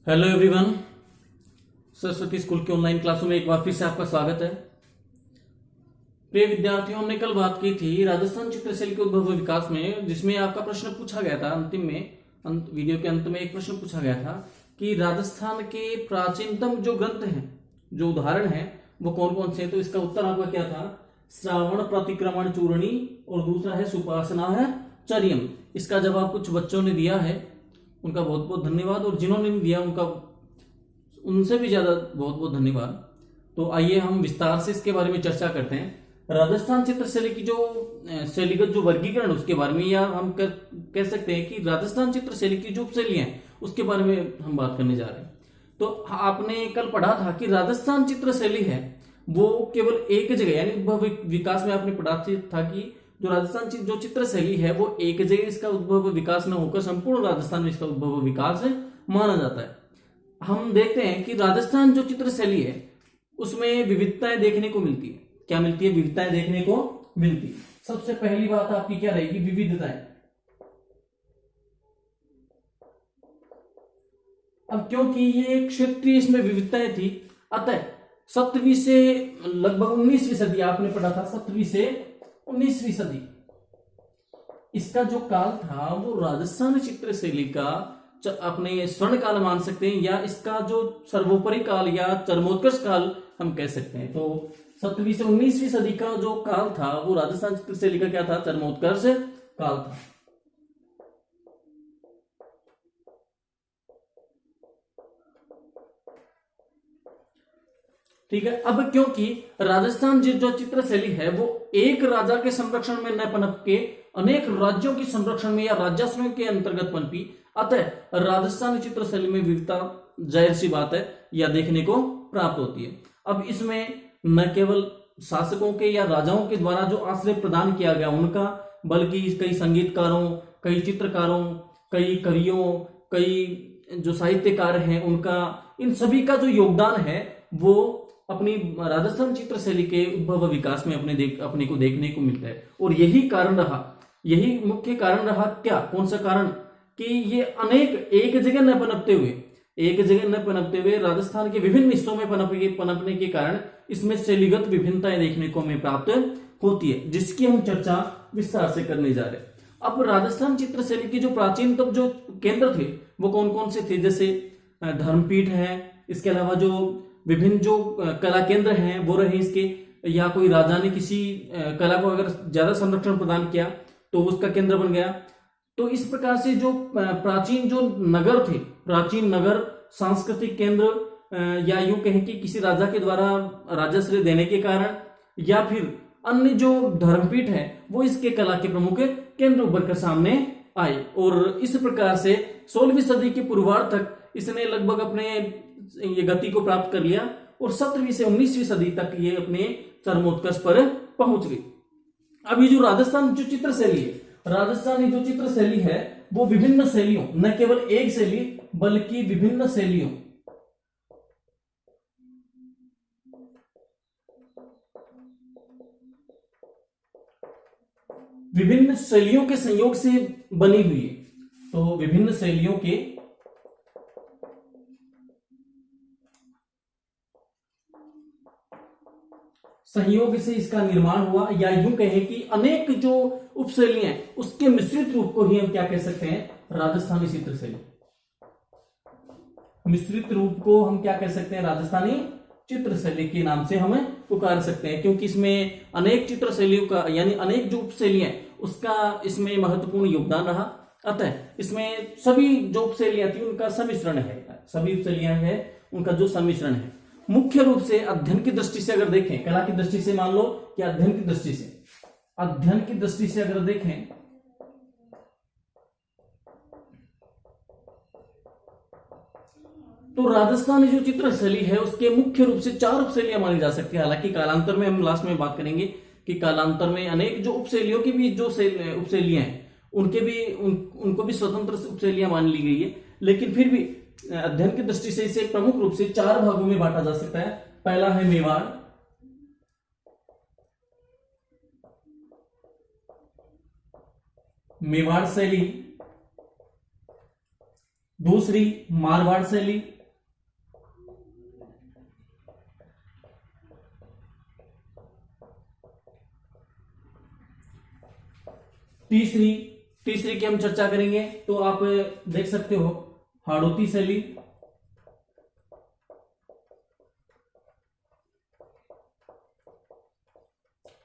Hello everyone. Saraswati school के online क्लासों में एक बार फिर से आपका स्वागत है। प्रिय विद्यार्थियों, हमने कल बात की थी राजस्थान चित्रशैली के उद्भव व विकास में, जिसमें आपका प्रश्न पूछा गया था। अंतिम में वीडियो के अंत में एक प्रश्न पूछा गया था कि राजस्थान के प्राचीनतम जो ग्रंथ हैं, जो उदाहरण हैं, वो कौन कौन से हैं। तो इसका उत्तर आपका क्या था? श्रावण प्रतिक्रमण चूर्णी और दूसरा है सुपासना है चर्यम। इसका जवाब कुछ बच्चों ने दिया है, उनका बहुत बहुत धन्यवाद, और जिन्होंने नहीं दिया उनका उनसे भी ज्यादा बहुत बहुत धन्यवाद। तो आइए हम विस्तार से इसके बारे में चर्चा करते हैं। राजस्थान चित्रशैली की जो शैलीगत जो वर्गीकरण उसके बारे में, या हम कह सकते हैं कि राजस्थान चित्रशैली की जो उपशैलियां हैं उसके बारे में हम बात करने जा रहे हैं। तो आपने कल पढ़ा था कि राजस्थान चित्रशैली है वो केवल एक जगह, यानी विकास में आपने पढ़ा था कि जो राजस्थान जो चित्रशैली है वो एक जगह इसका उद्भव विकास न होकर संपूर्ण राजस्थान में इसका उद्भव विकास माना जाता है। हम देखते हैं कि राजस्थान जो चित्रशैली है उसमें विविधताएं देखने को मिलती है। क्या मिलती है? विविधताएं देखने को मिलती है। सबसे पहली बात आपकी क्या रहेगी? विविधताएं। अब क्योंकि ये क्षेत्रीय इसमें विविधताएं थी, अतः 7वीं से लगभग 19वीं सदी, आपने पढ़ा था 7वीं से 19वीं सदी, इसका जो काल था वो राजस्थान चित्रशैली का अपने स्वर्ण काल मान सकते हैं, या इसका जो सर्वोपरि काल या चरमोत्कर्ष काल हम कह सकते हैं। तो 7वीं से 19वीं सदी का जो काल था वो राजस्थान चित्रशैली का क्या था? चरमोत्कर्ष काल था। ठीक है। अब क्योंकि राजस्थान जो चित्रशैली है वो एक राजा के संरक्षण में न पनप के अनेक राज्यों के संरक्षण में या राज्याश्रयों के अंतर्गत पनपी, अतः राजस्थानी चित्रशैली में विविधता जाहिर सी बात है या देखने को प्राप्त होती है। अब इसमें न केवल शासकों के या राजाओं के द्वारा जो आश्रय प्रदान किया गया उनका, बल्कि कई संगीतकारों, कई चित्रकारों, कई कवियों, कई जो साहित्यकार हैं उनका, इन सभी का जो योगदान है वो अपनी राजस्थान चित्रशैली के उद्भव विकास में अपने को देखने को मिलता है। और यही कारण रहा, यही मुख्य कारण रहा। क्या? कौन सा कारण? कि ये अनेक एक जगह न पनपते हुए राजस्थान के विभिन्न हिस्सों में पनपने के कारण इसमें शैलीगत विभिन्नताएं देखने को हमें प्राप्त होती है, जिसकी हम चर्चा विस्तार से करने जा रहे हैं। अब राजस्थान चित्रशैली के जो प्राचीनतम जो केंद्र थे वो कौन कौन से थे? जैसे धर्मपीठ है, इसके अलावा जो विभिन्न जो कला केंद्र हैं वो रहे इसके, या कोई राजा ने किसी कला को अगर ज्यादा संरक्षण प्रदान किया तो उसका केंद्र बन गया। तो इस प्रकार से जो प्राचीन जो नगर थे, प्राचीन नगर, सांस्कृतिक केंद्र, या यूं कहें कि किसी राजा के द्वारा राजश्रय देने के कारण, या फिर अन्य जो धर्मपीठ है वो इसके कला के प्रमुख केंद्र उभर कर सामने आए। और इस प्रकार से 16वीं सदी के पूर्वार्ध तक इसने लगभग अपने ये गति को प्राप्त कर लिया, और 17वीं से 19वीं सदी तक ये अपने चरमोत्कर्ष पर पहुंच गई। अब ये जो राजस्थान जो चित्रशैली है, राजस्थानी जो चित्रशैली है वो विभिन्न शैलियों, न केवल एक शैली बल्कि विभिन्न शैलियों, विभिन्न शैलियों के संयोग से बनी हुई है। तो विभिन्न शैलियों के सहयोग से इसका निर्माण हुआ, या यूं कहें कि अनेक जो उपशैलियां उसके मिश्रित रूप को ही हम क्या कह सकते हैं? राजस्थानी चित्रशैली। मिश्रित रूप को हम क्या कह सकते हैं? राजस्थानी चित्रशैली के नाम से हमें पुकार सकते हैं, क्योंकि इसमें अनेक चित्रशैलियों का, यानी अनेक जो उपशैलियां उसका इसमें महत्वपूर्ण योगदान रहा। अतः इसमें सभी जो उपशैलियां थी उनका सम्मिश्रण है, सभी उपशैलियां है उनका जो सम्मिश्रण है। मुख्य रूप से अध्ययन की दृष्टि से अगर देखें, कला की दृष्टि से मान लो कि अध्ययन की दृष्टि से अगर देखें तो राजस्थानी जो चित्रशैली है उसके मुख्य रूप से 4 उपशैलियां मानी जा सकती है। हालांकि कालांतर में हम लास्ट में बात करेंगे कि कालांतर में अनेक जो उपशैलियों की भी जो उपशैलियां हैं उनको भी स्वतंत्र उपशैलियां मान ली गई है, लेकिन फिर भी अध्ययन की दृष्टि से इसे प्रमुख रूप से 4 भागों में बांटा जा सकता है। पहला है मेवाड़, मेवाड़ शैली, दूसरी मारवाड़ शैली, तीसरी तीसरी की हम चर्चा करेंगे तो आप देख सकते हो हाड़ौती शैली,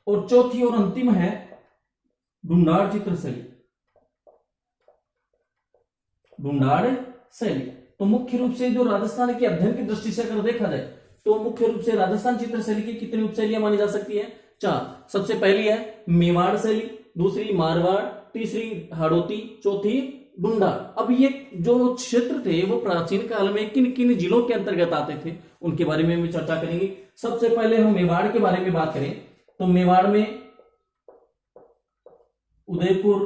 और चौथी और अंतिम है ढूंढाड़ चित्र शैली। ढूंढाड़ शैली तो मुख्य रूप से जो राजस्थान के अध्ययन की दृष्टि से अगर देखा जाए तो मुख्य रूप से राजस्थान चित्र शैली की कितनी उपशैलियां मानी जा सकती है? 4। सबसे पहली है मेवाड़ शैली, दूसरी मारवाड़, तीसरी हाड़ौती, चौथी ढूंढाड़। अब ये जो क्षेत्र थे वो प्राचीन काल में किन किन जिलों के अंतर्गत आते थे उनके बारे में भी चर्चा करेंगे। सबसे पहले हम मेवाड़ के बारे में बात करें तो मेवाड़ में उदयपुर,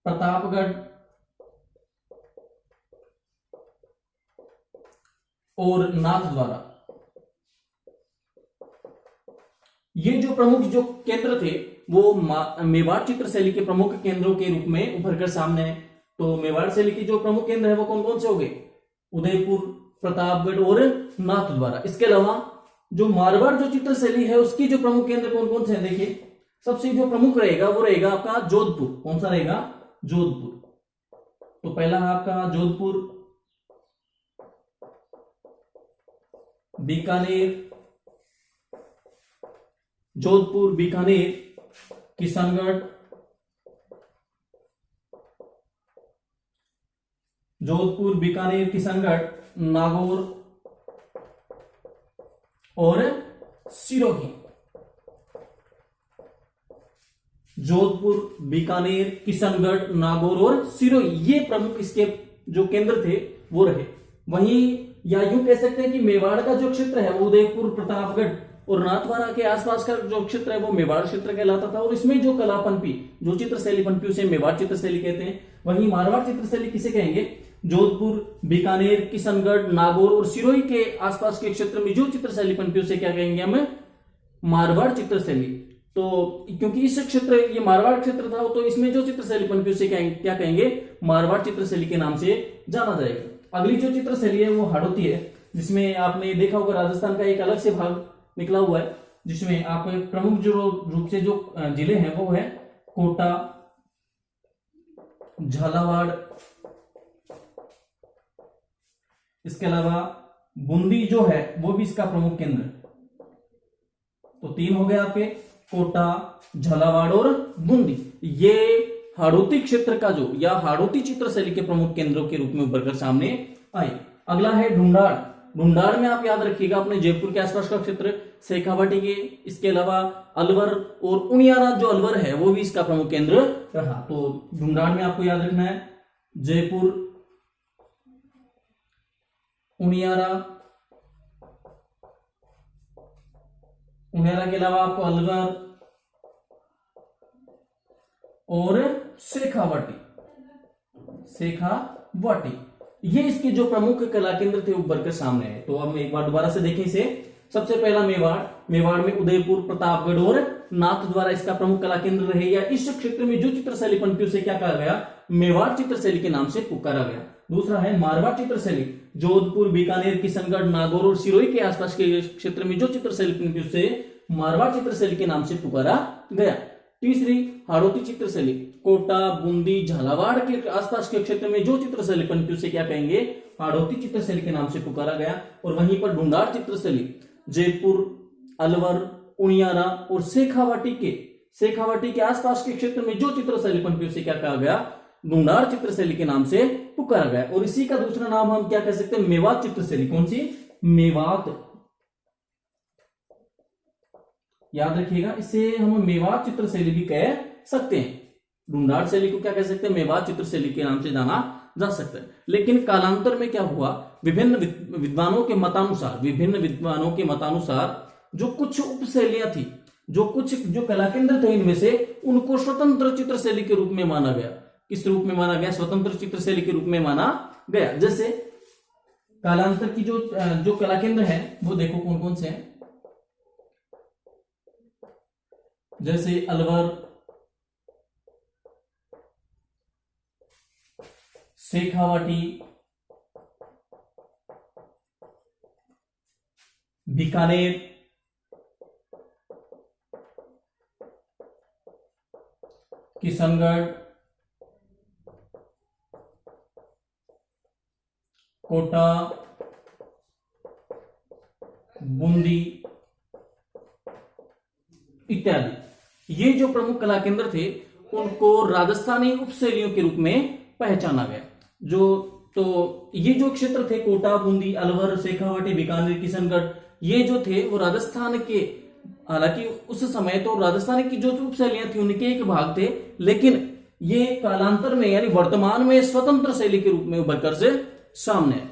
प्रतापगढ़ और नाथद्वारा, ये जो प्रमुख जो केंद्र थे वो मेवाड़ चित्र शैली के प्रमुख केंद्रों के रूप में उभर कर सामने है। तो मेवाड़ शैली की जो प्रमुख केंद्र है वो कौन कौन से हो गए? उदयपुर, प्रतापगढ़ और नाथद्वारा। इसके अलावा जो मारवाड़ जो चित्र शैली है उसकी जो प्रमुख केंद्र कौन कौन से हैं? देखिए सबसे जो प्रमुख रहेगा वो रहेगा आपका जोधपुर। कौन सा रहेगा? जोधपुर। तो पहला है आपका जोधपुर, बीकानेर, जोधपुर, बीकानेर, किशनगढ़, जोधपुर, बीकानेर, किशनगढ़, नागौर और सिरोही। जोधपुर, बीकानेर, किशनगढ़, नागौर और सिरोही, ये प्रमुख इसके जो केंद्र थे वो रहे। वहीं या यूं कह सकते हैं कि मेवाड़ का जो क्षेत्र है वो उदयपुर, प्रतापगढ़ और नाथद्वारा के आसपास का जो क्षेत्र है वो मेवाड़ क्षेत्र कहलाता था। और इसमें जो कला पनपी, जो चित्र शैली पनपी उसे मेवाड़ चित्र शैली कहते हैं। वहीं मारवाड़ चित्र शैली किसे कहेंगे? जोधपुर, बीकानेर, किशनगढ़, नागौर और सिरोही के आसपास के क्षेत्र में जो चित्र शैली पनपी उसे क्या कहेंगे? हम मारवाड़ चित्र शैली। तो क्योंकि इस क्षेत्र ये मारवाड़ क्षेत्र था तो इसमें जो चित्र शैली पनपी उसे क्या कहेंगे? मारवाड़ चित्र शैली के नाम से जाना जाएगा। अगली जो चित्र शैली है वो हाड़ौती है, जिसमें आपने देखा होगा राजस्थान का एक अलग से भाग निकला हुआ है, जिसमें आप प्रमुख जो रूप से जो जिले हैं वो है कोटा, झालावाड़, इसके अलावा बूंदी जो है वो भी इसका प्रमुख केंद्र है। तो 3 हो गए आपके, कोटा, झालावाड़ और बूंदी। ये हाड़ौती क्षेत्र का जो या हाड़ौती चित्र शैली के प्रमुख केंद्रों के रूप में उभरकर सामने आए। अगला है ढूंढाड़। ढूंढाड़ में आप याद रखिएगा अपने जयपुर के आसपास का क्षेत्र, शेखावाटी के, इसके अलावा अलवर और उनियारा जो अलवर है वो भी इसका प्रमुख केंद्र रहा। तो ढूंढाड़ में आपको याद रखना है जयपुर, उनियारा, उनियारा के अलावा आपको अलवर और शेखावाटी, शेखावाटी, ये इसके जो प्रमुख कला केंद्र थे उभर कर सामने है। तो हम एक बार दोबारा से देखें इसे। सबसे पहला मेवाड़, मेवाड़ में उदयपुर, प्रतापगढ़ और नाथद्वारा इसका प्रमुख कला केंद्र रहे, या इस क्षेत्र में जो चित्र शैली पनपी उसे क्या कहा गया? मेवाड़ चित्र शैली के नाम से पुकारा गया। दूसरा है मारवाड़ चित्र शैली, जोधपुर, बीकानेर, किशनगढ़, नागौर और सिरोही के आसपास के क्षेत्र में जो चित्र शैली पनपी उसे मारवाड़ चित्र शैली के नाम से पुकारा गया। तीसरी हाड़ौती चित्र शैली, कोटा, बूंदी, झालावाड़ के आसपास के क्षेत्र में जो चित्र शैली पनपी उसे क्या कहेंगे? हाड़ौती चित्र शैली के नाम से पुकारा गया। और वहीं पर ढूंढाड़ चित्र शैली, जयपुर, अलवर, उनियारा और शेखावाटी के आसपास के क्षेत्र में जो चित्र शैली पनपी उसे क्या कहा गया? ढूंढाड़ चित्र शैली के नाम से पुकारा गया। और इसी का दूसरा नाम हम क्या कह सकते हैं? मेवात चित्र शैली। कौन सी? मेवात। याद रखिएगा, इसे हम मेवात चित्र शैली भी कह सकते हैं। ढूंढाड़ शैली को क्या कह सकते हैं? मेवात चित्र शैली के नाम से जाना जा सकता है। लेकिन कालांतर में क्या हुआ? विभिन्न विद्वानों के मतानुसार जो कुछ उपशैलियां थी, जो कला केंद्र थे, इनमें से उनको स्वतंत्र चित्र शैली के रूप में माना गया। किस रूप में माना गया? स्वतंत्र चित्र शैली के रूप में माना गया। जैसे कालांतर की जो कला केंद्र है वो देखो कौन कौन से हैं। जैसे अलवर, शेखावाटी, बीकानेर, किशनगढ़, कोटा, बूंदी इत्यादि। ये जो प्रमुख कला केंद्र थे उनको राजस्थानी उपशैलियों के रूप में पहचाना गया। ये जो क्षेत्र थे कोटा, बूंदी, अलवर, शेखावाटी, बीकानेर, किशनगढ़, ये जो थे वो राजस्थान के, हालांकि उस समय तो राजस्थान की जो उपशैलियां थी उनके एक भाग थे, लेकिन ये कालांतर में यानी वर्तमान में स्वतंत्र शैली के रूप में उभरकर से सामने है।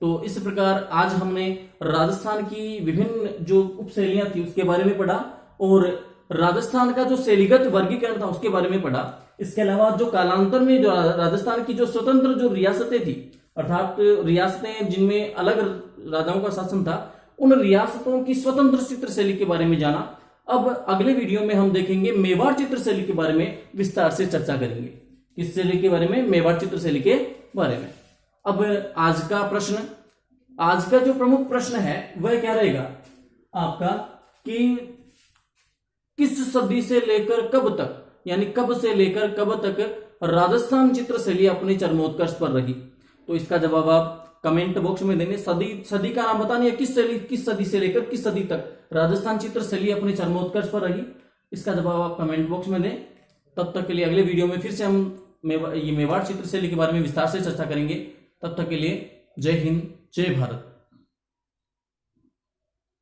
तो इस प्रकार आज हमने राजस्थान की विभिन्न जो उपशैलियां थी उसके बारे में पढ़ा और राजस्थान का जो शैलीगत वर्गीकरण था उसके बारे में पढ़ा। इसके अलावा जो कालांतर में जो राजस्थान की जो स्वतंत्र जो रियासतें थी, अर्थात रियासतें जिनमें अलग राजाओं का शासन था, उन रियासतों की स्वतंत्र चित्रशैली के बारे में जाना। अब अगले वीडियो में हम देखेंगे मेवाड़ चित्रशैली के बारे में विस्तार से चर्चा करेंगे। किस शैली के बारे में? मेवाड़ चित्रशैली के बारे में। अब आज का जो प्रमुख प्रश्न है वह क्या रहेगा आपका कि किस सदी से लेकर कब तक, यानी कब से लेकर कब तक राजस्थान चित्रशैली अपने चरमोत्कर्ष पर रही? तो इसका जवाब आप कमेंट बॉक्स में देंगे। सदी का नाम बताना है, किस सदी से लेकर किस सदी तक राजस्थान चित्रशैली अपने चरमोत्कर्ष पर रही, इसका जवाब आप कमेंट बॉक्स में दें। तब तक के लिए अगले वीडियो में फिर से हम ये मेवाड़ चित्रशैली के बारे में विस्तार से चर्चा करेंगे। तब तक के लिए जय हिंद, जय भारत।